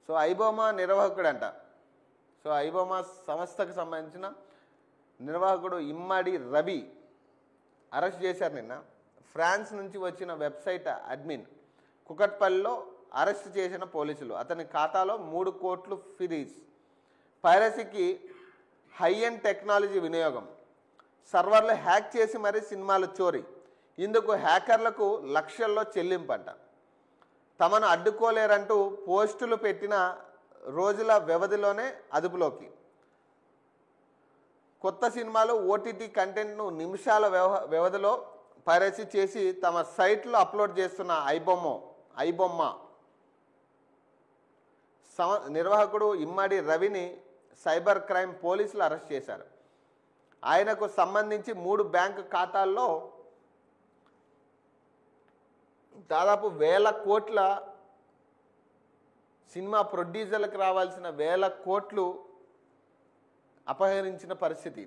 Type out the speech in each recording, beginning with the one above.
So iBomma నిర్వాహకుడంట. So iBomma సంస్థకు సంబంధించిన నిర్వాహకుడు ఇమ్మడి రవి అరెస్ట్ చేశారు నిన్న. ఫ్రాన్స్ నుంచి వచ్చిన వెబ్సైట్ అడ్మిన్ కుకట్పల్లిలో అరెస్ట్ చేసిన పోలీసులు. అతని ఖాతాలో 3 కోట్లు ఫిరీజ్. పైరసీకి హై ఎండ్ టెక్నాలజీ వినియోగం. సర్వర్లు హ్యాక్ చేసి మరీ సినిమాలు చోరీ. ఇందుకు హ్యాకర్లకు లక్షల్లో చెల్లింపంట. తమను అడ్డుకోలేరంటూ పోస్టులు పెట్టిన రోజుల వ్యవధిలోనే అదుపులోకి. కొత్త సినిమాలు ఓటీటీ కంటెంట్ను నిమిషాల వ్యవధిలో పైరసీ చేసి తమ సైట్లో అప్లోడ్ చేస్తున్న ఐబొమ్మ నిర్వాహకుడు ఇమ్మడి రవిని సైబర్ క్రైమ్ పోలీసులు అరెస్ట్ చేశారు. ఆయనకు సంబంధించి 3 బ్యాంకు ఖాతాల్లో దాదాపు 1000 కోట్ల సినిమా ప్రొడ్యూసర్లకు రావాల్సిన 1000 కోట్లు అపహరించిన పరిస్థితి.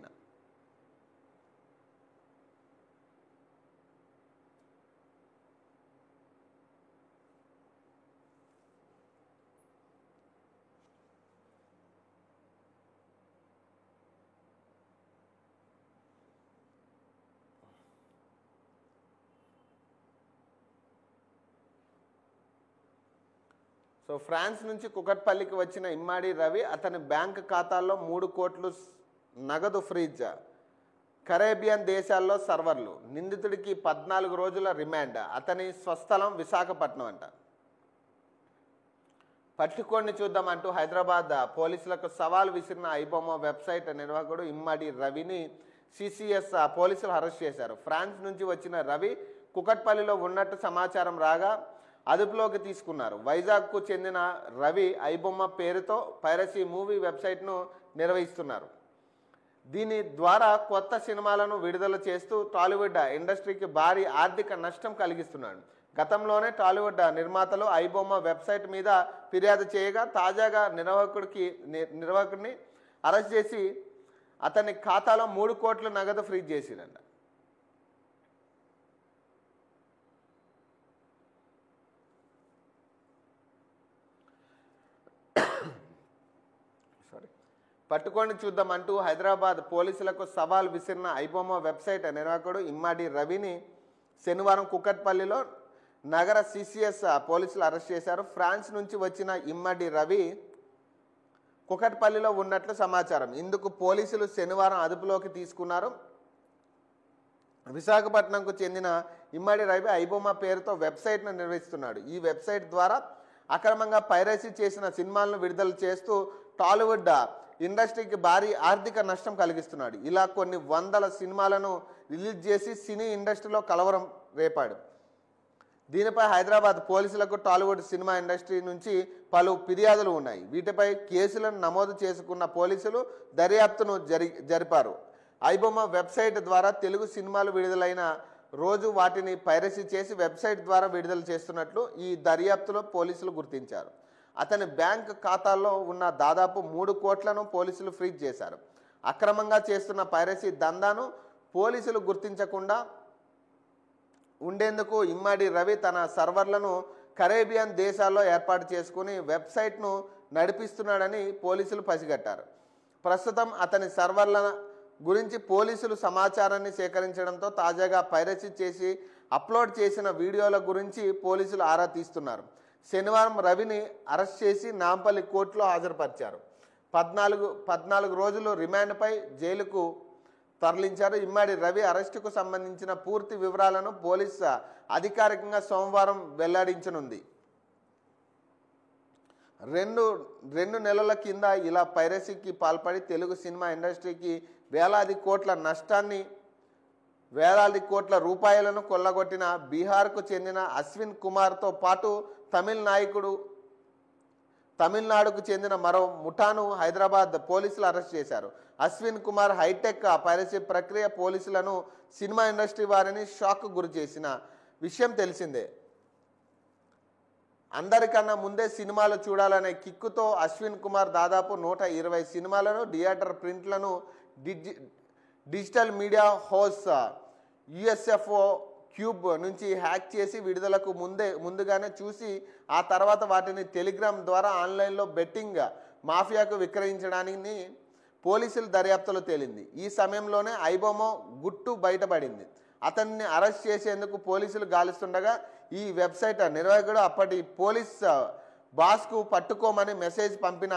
సో ఫ్రాన్స్ నుంచి కుకట్పల్లికి వచ్చిన ఇమ్మడి రవి అతని బ్యాంక్ ఖాతాల్లో 3 కోట్లు నగదు ఫ్రీజ్. కరేబియన్ దేశాల్లో సర్వర్లు. నిందితుడికి 14 రోజుల రిమాండ్. అతని స్వస్థలం విశాఖపట్నం అంట. పట్టుకోండి చూద్దామంటూ హైదరాబాద్ పోలీసులకు సవాల్ విసిరిన ఐబొమ్మ వెబ్సైట్ నిర్వాహకుడు ఇమ్మడి రవిని సిసిఎస్ పోలీసులు అరెస్ట్ చేశారు. ఫ్రాన్స్ నుంచి వచ్చిన రవి కుకట్పల్లిలో ఉన్నట్టు సమాచారం రాగా అదుపులోకి తీసుకున్నారు. వైజాగ్కు చెందిన రవి ఐబొమ్మ పేరుతో పైరసీ మూవీ వెబ్సైట్ను నిర్వహిస్తున్నారు. దీని ద్వారా కొత్త సినిమాలను విడుదల చేస్తూ టాలీవుడ్ ఇండస్ట్రీకి భారీ ఆర్థిక నష్టం కలిగిస్తున్నాడు. గతంలోనే టాలీవుడ్ నిర్మాతలు ఐబొమ్మ వెబ్సైట్ మీద ఫిర్యాదు చేయగా తాజాగా నిర్వాహకుడిని అరెస్ట్ చేసి అతని ఖాతాలో 3 కోట్ల నగదు ఫ్రీజ్ చేసిందంట. పట్టుకొని చూద్దామంటూ హైదరాబాద్ పోలీసులకు సవాల్ విసిరిన ఐబొమ్మ వెబ్సైట్ నిర్వాహకుడు ఇమ్మడి రవిని శనివారం కుకట్పల్లిలో నగర సిసిఎస్ పోలీసులు అరెస్ట్ చేశారు. ఫ్రాన్స్ నుంచి వచ్చిన ఇమ్మడి రవి కుకట్పల్లిలో ఉన్నట్లు సమాచారం. ఇందుకు పోలీసులు శనివారం అదుపులోకి తీసుకున్నారు. విశాఖపట్నంకు చెందిన ఇమ్మడి రవి ఐబొమ్మ పేరుతో వెబ్సైట్ను నిర్వహిస్తున్నాడు. ఈ వెబ్సైట్ ద్వారా అక్రమంగా పైరసీ చేసిన సినిమాలను విడుదల చేస్తూ టాలీవుడ్ ఇండస్ట్రీకి భారీ ఆర్థిక నష్టం కలిగిస్తున్నాడు. ఇలా కొన్ని వందల సినిమాలను రిలీజ్ చేసి సినీ ఇండస్ట్రీలో కలవరం రేపాడు. దీనిపై హైదరాబాద్ పోలీసులకు టాలీవుడ్ సినిమా ఇండస్ట్రీ నుంచి పలు ఫిర్యాదులు ఉన్నాయి. వీటిపై కేసులను నమోదు చేసుకున్న పోలీసులు దర్యాప్తును జరిపారు. ఐబొమ్మ వెబ్సైట్ ద్వారా తెలుగు సినిమాలు విడుదలైన రోజు వాటిని పైరసీ చేసి వెబ్సైట్ ద్వారా విడుదల చేస్తున్నట్లు ఈ దర్యాప్తులో పోలీసులు గుర్తించారు. అతని బ్యాంక్ ఖాతాల్లో ఉన్న దాదాపు 3 కోట్లను పోలీసులు ఫ్రీజ్ చేశారు. అక్రమంగా చేస్తున్న పైరసీ దందాను పోలీసులు గుర్తించకుండా ఉండేందుకు ఇమ్మడి రవి తన సర్వర్లను కరేబియన్ దేశాల్లో ఏర్పాటు చేసుకుని వెబ్సైట్ను నడిపిస్తున్నాడని పోలీసులు పసిగట్టారు. ప్రస్తుతం అతని సర్వర్ల గురించి పోలీసులు సమాచారాన్ని సేకరించడంతో తాజాగా పైరసీ చేసి అప్లోడ్ చేసిన వీడియోల గురించి పోలీసులు ఆరా తీస్తున్నారు. శనివారం రవిని అరెస్ట్ చేసి నాంపల్లి కోర్టులో హాజరుపరిచారు. 14 రోజులు రిమాండ్పై జైలుకు తరలించారు. ఇమ్మడి రవి అరెస్టుకు సంబంధించిన పూర్తి వివరాలను పోలీసు అధికారికంగా సోమవారం వెల్లడించనుంది. 2 నెలల కింద ఇలా పైరసీకి పాల్పడి తెలుగు సినిమా ఇండస్ట్రీకి వేలాది కోట్ల రూపాయలను కొల్లగొట్టిన బీహార్కు చెందిన అశ్విన్ కుమార్తో పాటు తమిళనాడుకు చెందిన మరో ముఠాను హైదరాబాద్ పోలీసులు అరెస్ట్ చేశారు. అశ్విన్ కుమార్ హైటెక్ పైరసీ ప్రక్రియ పోలీసులను సినిమా ఇండస్ట్రీ వారిని షాక్ గురి చేసిన విషయం తెలిసిందే. అందరికన్నా ముందే సినిమాలు చూడాలనే కిక్కుతో అశ్విన్ కుమార్ దాదాపు 120 సినిమాలను థియేటర్ ప్రింట్లను digital media house USFO Qube నుంచి హ్యాక్ చేసి విడుదలకు ముందుగానే చూసి ఆ తర్వాత వాటిని టెలిగ్రామ్ ద్వారా ఆన్లైన్లో బెట్టింగ్ మాఫియాకు విక్రయించడాన్ని పోలీసుల దర్యాప్తులో తేలింది. ఈ సమయంలోనే ఐబోమో గుట్టు బయటపడింది. అతన్ని అరెస్ట్ చేసేందుకు పోలీసులు గాలిస్తుండగా ఈ వెబ్సైట్ నిర్వాహకుడు అప్పటి పోలీస్ బాస్కు పట్టుకోమని మెసేజ్ పంపిన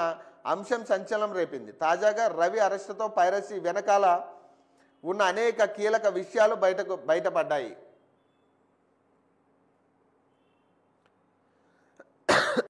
అంశం సంచలనం రేపింది. తాజాగా రవి అరెస్టుతో పైరసీ వెనకాల ఉన్న అనేక కీలక విషయాలు బయటపడ్డాయి.